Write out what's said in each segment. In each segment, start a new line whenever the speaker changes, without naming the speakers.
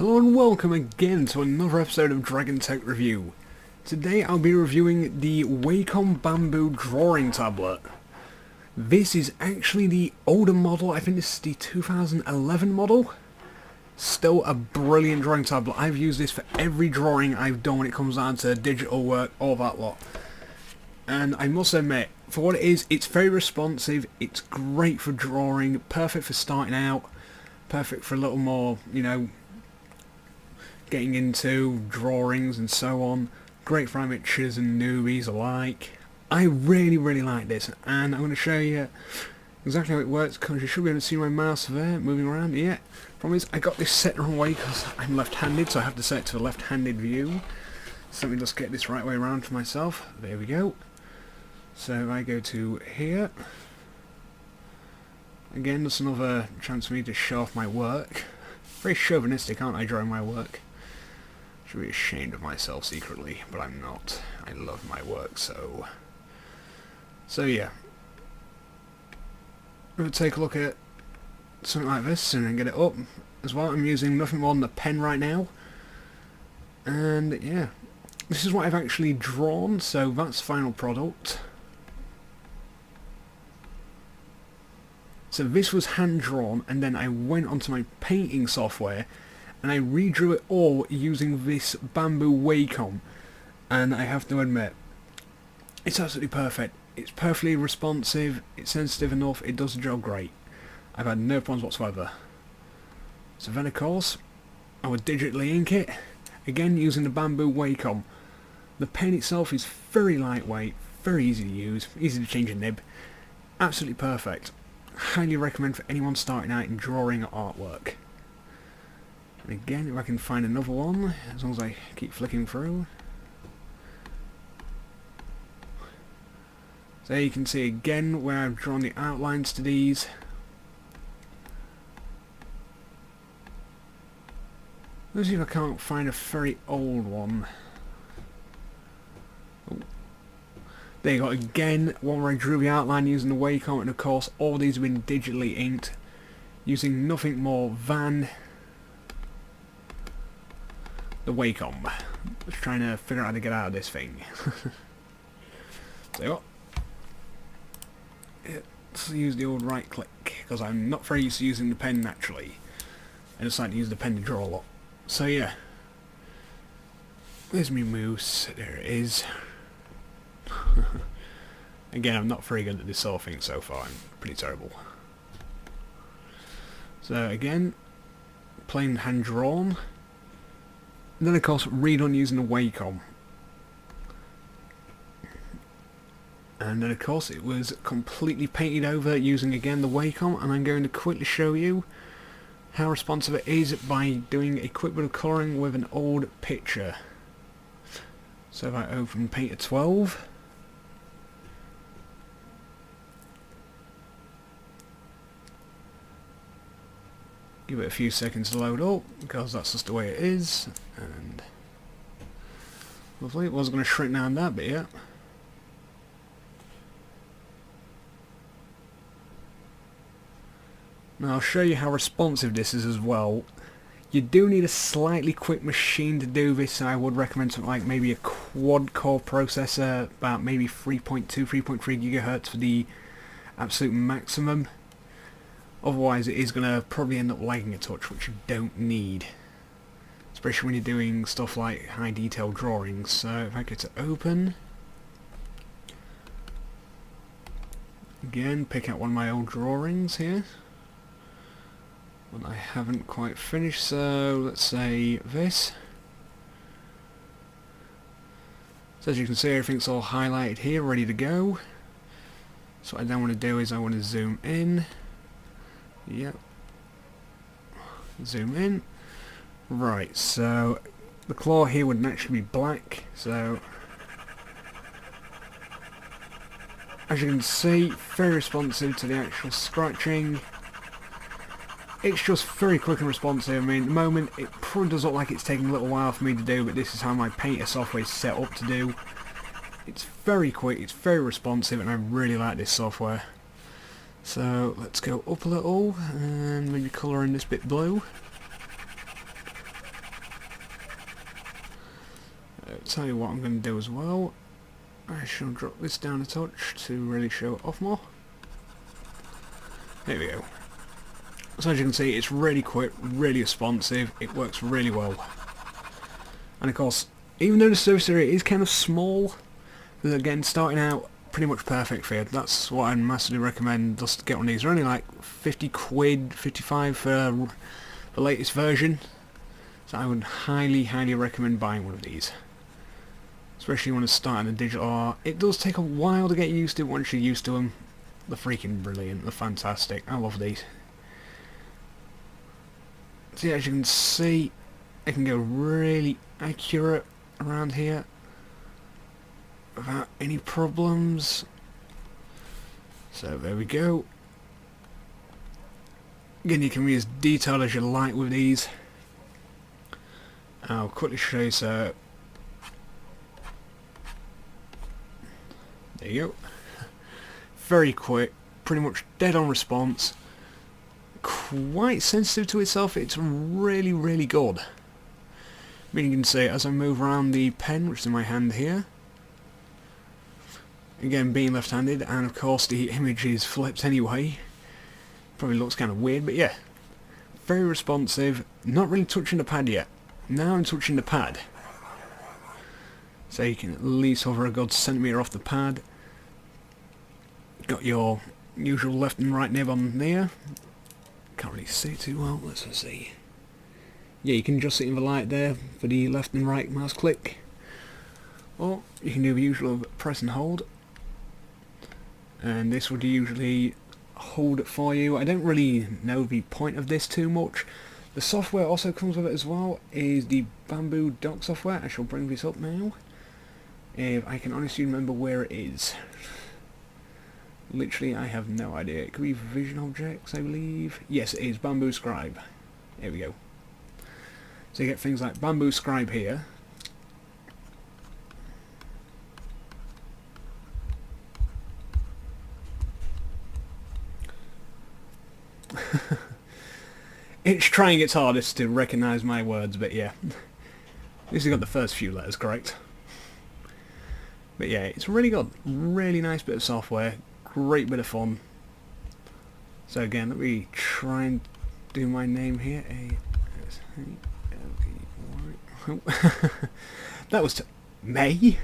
Hello and welcome again to another episode of dragontech Review. Today I'll be reviewing the Wacom bamboo drawing tablet. This is actually the older model. I think this is the 2011 model. Still a brilliant drawing tablet. I've used this for every drawing I've done when it comes down to digital work, all that lot. And I must admit, for what it is, it's very responsive, it's great for drawing, perfect for starting out, perfect for a little more, you know, getting into drawings and so on. Great for amateurs and newbies alike. I really like this, and I'm going to show you exactly how it works, because you should be able to see my mouse there moving around. Yeah, problem is I got this set the wrong way because I'm left-handed, so I have to set it to a left-handed view. So let me just get this right way around for myself. There we go. So I go to here. Again, that's another chance for me to show off my work. Very chauvinistic, aren't I, drawing my work? Should be ashamed of myself secretly, but I'm not. I love my work, so yeah. We'll take a look at something like this and then get it up. As well, I'm using nothing more than a pen right now. And yeah, this is what I've actually drawn, so that's the final product. So this was hand drawn, and then I went onto my painting software and I redrew it all using this bamboo Wacom, and I have to admit, it's absolutely perfect. It's perfectly responsive, it's sensitive enough, it does the job great. I've had no problems whatsoever. So then of course, I would digitally ink it, again using the bamboo Wacom. The pen itself is very lightweight, very easy to use, easy to change a nib, absolutely perfect. Highly recommend for anyone starting out in drawing or artwork. And again, if I can find another one, as long as I keep flicking through. So you can see again where I've drawn the outlines to these. Let's see if I can't find a very old one. Oh. There you go, again, one where I drew the outline using the Wacom, and of course all these have been digitally inked using nothing more than the Wacom. Just trying to figure out how to get out of this thing. So let's use the old right click, because I'm not very used to using the pen naturally. I just like to use the pen to draw a lot. So yeah, there's me moose, there it is. Again, I'm not very good at this sort of thing so far, I'm pretty terrible. So again, plain hand drawn. And then of course redone using the Wacom. And then of course it was completely painted over using again the Wacom, and I'm going to quickly show you how responsive it is by doing a quick bit of colouring with an old picture. So if I open Painter 12, give it a few seconds to load up, because that's just the way it is, and lovely. It was going to shrink down that bit, yeah. Now I'll show you how responsive this is as well. You do need a slightly quick machine to do this, and I would recommend something like maybe a quad-core processor, about maybe 3.2, 3.3 gigahertz for the absolute maximum. Otherwise it is going to probably end up lagging a touch, which you don't need. Especially when you're doing stuff like high detail drawings. So if I go to open, again pick out one of my old drawings here. One I haven't quite finished, so let's say this. So as you can see, everything's all highlighted here, ready to go. So what I then want to do is I want to zoom in. Yep. Zoom in. Right, so the claw here would naturally be black, so as you can see, very responsive to the actual scratching. It's just very quick and responsive. I mean, at the moment it probably does look like it's taking a little while for me to do, but this is how my Painter software is set up to do. It's very quick, it's very responsive, and I really like this software. So let's go up a little and maybe colour in this bit blue. tell you what I'm going to do as well. I shall drop this down a touch to really show it off more. There we go. So as you can see, it's really quick, really responsive, it works really well. And of course, even though the surface area is kind of small, again, starting out, pretty much perfect for you. That's what I'd massively recommend, just to get one of these. They're only like 50 quid, 55 for the latest version. So I would highly, highly recommend buying one of these. Especially when it's starting the digital art. It does take a while to get used to once you're used to them. They're freaking brilliant, they're fantastic. I love these. So yeah, as you can see, it can go really accurate around here without any problems. So there we go. Again, you can be as detailed as you like with these. I'll quickly show you. So there you go. Very quick, pretty much dead on response. Quite sensitive to itself. It's really, really good. I mean, you can see as I move around the pen, which is in my hand here. Again, being left-handed, and of course the image is flipped anyway. Probably looks kind of weird, but yeah. Very responsive. Not really touching the pad yet. Now I'm touching the pad. So you can at least hover a good centimetre off the pad. Got your usual left and right nib on there. Can't really see too well. Let's see. Yeah, you can just see in the light there for the left and right mouse click. Or you can do the usual press and hold. And this would usually hold it for you. I don't really know the point of this too much. The software also comes with it as well, is the Bamboo dock software. I shall bring this up now. If I can honestly remember where it is. Literally, I have no idea. It could be Vision Objects, I believe. Yes, it is Bamboo Scribe. There we go. So you get things like Bamboo Scribe here. It's trying its hardest to recognise my words, but yeah. At least I got the first few letters correct. But yeah, it's really good. Really nice bit of software. Great bit of fun. So again, let me try and do my name here. That was May.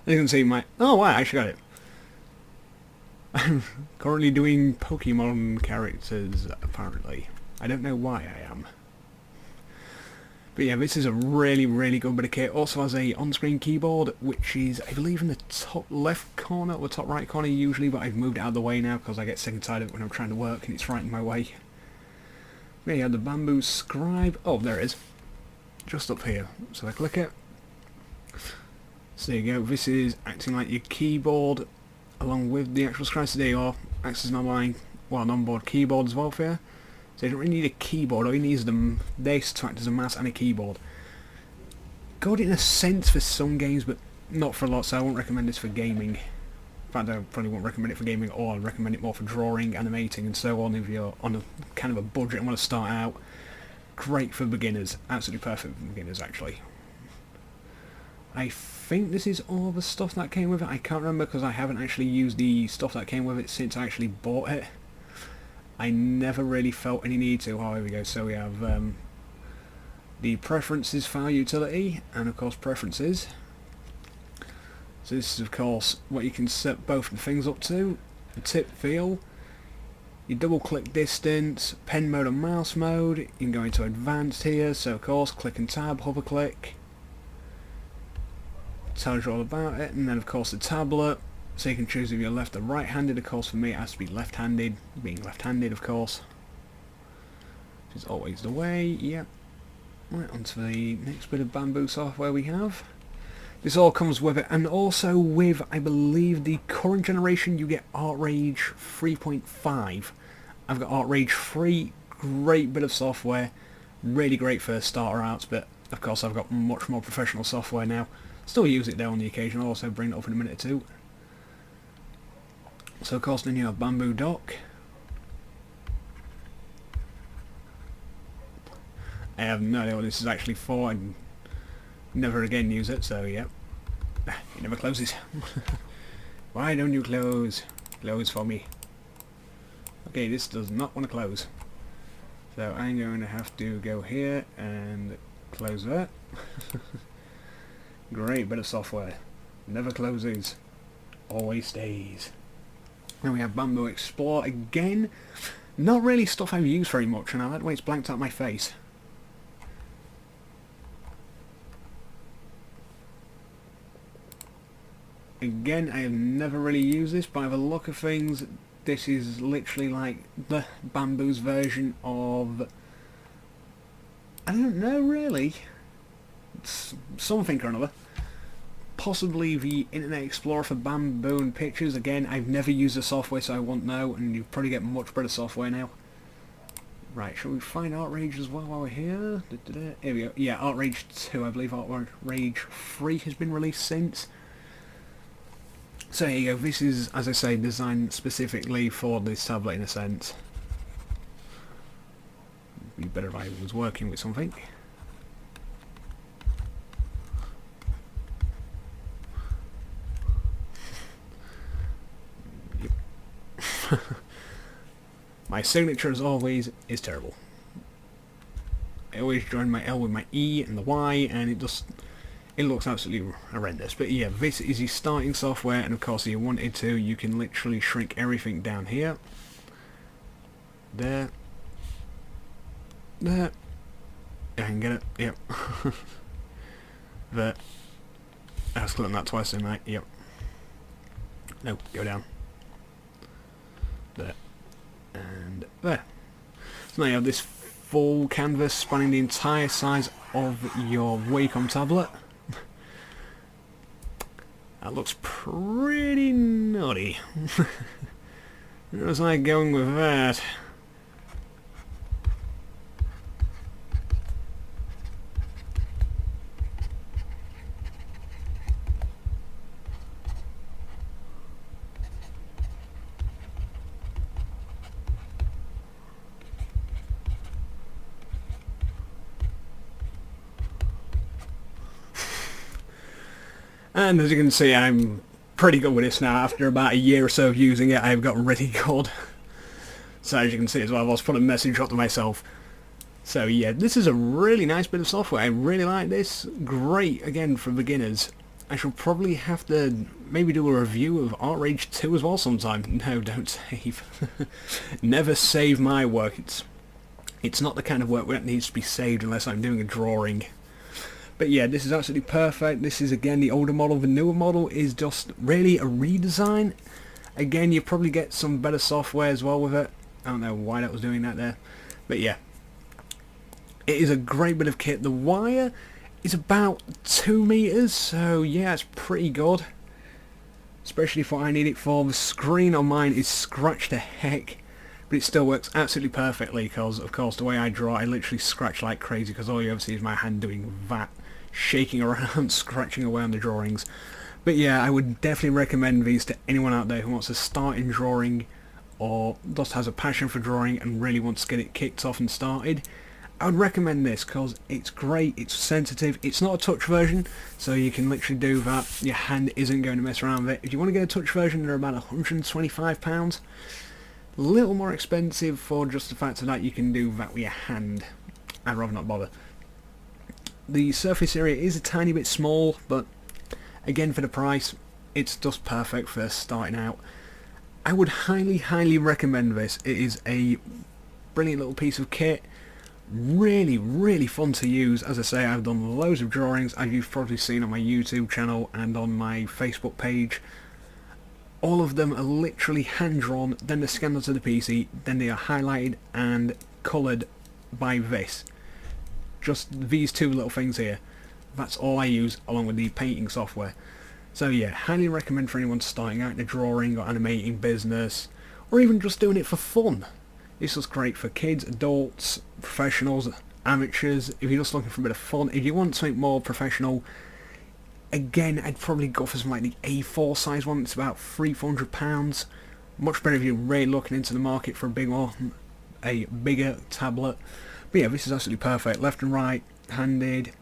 You can see my... Oh wow, I actually got it. I'm currently doing Pokemon characters, apparently. I don't know why I am. But yeah, this is a really, really good bit of kit. Also has a on-screen keyboard, which is, I believe, in the top left corner or top right corner usually, but I've moved it out of the way now because I get sick and tired of it when I'm trying to work and it's right in my way. There you have the Bamboo Scribe. Oh, there it is. Just up here. So I click it. So there you go. This is acting like your keyboard along with the actual scribe. So there you are. Acts as an online, well, an onboard keyboard as well for you. So you don't really need a keyboard, all you need is this to act as a mouse and a keyboard. Good in a sense for some games, but not for a lot, so I won't recommend this for gaming. In fact, I probably won't recommend it for gaming, or I'd recommend it more for drawing, animating and so on if you're on a kind of a budget and want to start out. Great for beginners, absolutely perfect for beginners actually. I think this is all the stuff that came with it. I can't remember because I haven't actually used the stuff that came with it since I actually bought it. I never really felt any need to. Oh, here we go. So we have the preferences file utility, and of course preferences. So this is of course what you can set both the things up to. The tip feel, you double click distance, pen mode and mouse mode. You can go into advanced here, so of course click and tab, hover click. Tells you all about it, and then of course the tablet. So you can choose if you're left or right-handed. Of course for me it has to be left-handed, being left-handed of course. Which is always the way, yep. Right, on to the next bit of Bamboo software we have. This all comes with it, and also with, I believe, the current generation you get Art Rage 3.5. I've got Art Rage 3, great bit of software, really great for starter arts, but of course I've got much more professional software now. Still use it there on the occasion, I'll also bring it up in a minute or two. So of course then you have Bamboo Dock. I have no idea what this is actually for. I'd never again use it, so yeah. It never closes. Why don't you close? Close for me. Okay, this does not want to close. So I'm going to have to go here and close that. Great bit of software. Never closes. Always stays. Then we have Bamboo Explore again. Not really stuff I've used very much, and I like the way it's blanked out my face. Again, I have never really used this, but by the look of things, this is literally like the Bamboo's version of... I don't know really. It's something or another. Possibly the Internet Explorer for Bamboo and pictures. Again, I've never used the software, so I won't know, and you probably get much better software now. Right, shall we find Outrage as well while we're here? Here we go. Yeah, Outrage 2, I believe. Outrage 3 has been released since. So here you go. This is, as I say, designed specifically for this tablet in a sense. It'd be better if I was working with something. My signature, as always, is terrible. I always join my L with my E and the Y, and it looks absolutely horrendous. But yeah, this is your starting software, and of course, if you wanted to, you can literally shrink everything down here. There. There. I can get it. Yep. There. I was clicking that twice, didn't I? Yep. No, go down. There. And there. So now you have this full canvas spanning the entire size of your Wacom tablet. That looks pretty naughty. Where was I going with that? And as you can see, I'm pretty good with this now. After about a year or so of using it, I've gotten really good. So as you can see as well, I was putting a message up to myself. So yeah, this is a really nice bit of software. I really like this. Great, again, for beginners. I shall probably have to maybe do a review of Outrage 2 as well sometime. No, don't save. Never save my work. It's not the kind of work that needs to be saved unless I'm doing a drawing. But yeah, this is absolutely perfect. This is again the older model. The newer model is just really a redesign. Again, you probably get some better software as well with it. I don't know why that was doing that there. But yeah, it is a great bit of kit. The wire is about 2 meters, so yeah, it's pretty good. Especially for what I need it for. The screen on mine is scratched to heck, but it still works absolutely perfectly because, of course, the way I draw, I literally scratch like crazy because all you ever see is my hand doing that. Shaking around, scratching away on the drawings. But yeah, I would definitely recommend these to anyone out there who wants to start in drawing or just has a passion for drawing and really wants to get it kicked off and started. I would recommend this because it's great, it's sensitive, it's not a touch version, so you can literally do that. Your hand isn't going to mess around with it. If you want to get a touch version, they're about £125. A little more expensive for just the fact that you can do that with your hand. I'd rather not bother. The surface area is a tiny bit small, but again, for the price, it's just perfect for starting out. I would highly recommend this. It is a brilliant little piece of kit. Really fun to use. As I say, I've done loads of drawings, as you've probably seen on my YouTube channel and on my Facebook page. All of them are literally hand-drawn, then they're scanned onto the PC, then they are highlighted and coloured by this. Just these two little things here. That's all I use, along with the painting software. So yeah, highly recommend for anyone starting out in a drawing or animating business, or even just doing it for fun. This is great for kids, adults, professionals, amateurs. If you're just looking for a bit of fun, if you want something more professional, again, I'd probably go for something like the A4 size one. It's about £300. Much better if you're really looking into the market for a bigger tablet. But yeah, this is absolutely perfect. Left and right handed.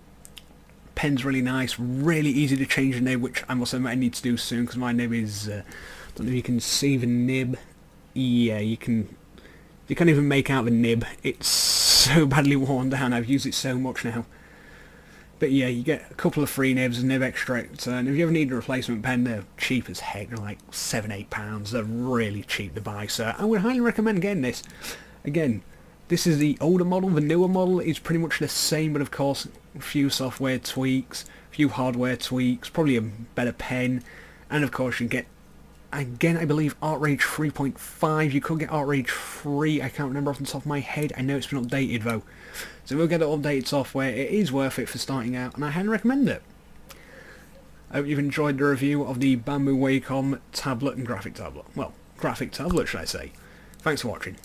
Pen's really nice, really easy to change the nib, which I must admit I need to do soon because my nib is, I don't know if you can see the nib. Yeah, you can't even make out the nib. It's so badly worn down. I've used it so much now. But yeah, you get a couple of free nibs, a nib extractor, and if you ever need a replacement pen, they're cheap as heck. They're like £7-8. They're really cheap to buy, so I would highly recommend getting this. Again, this is the older model. The newer model is pretty much the same, but of course a few software tweaks, a few hardware tweaks, probably a better pen, and of course you get, again, I believe Art Rage 3.5. You could get Art Rage 3, I can't remember off the top of my head. I know it's been updated though. So we'll get updated software. It is worth it for starting out, and I highly recommend it. I hope you've enjoyed the review of the Bambu Wacom tablet and graphic tablet. Well, graphic tablet should I say. Thanks for watching.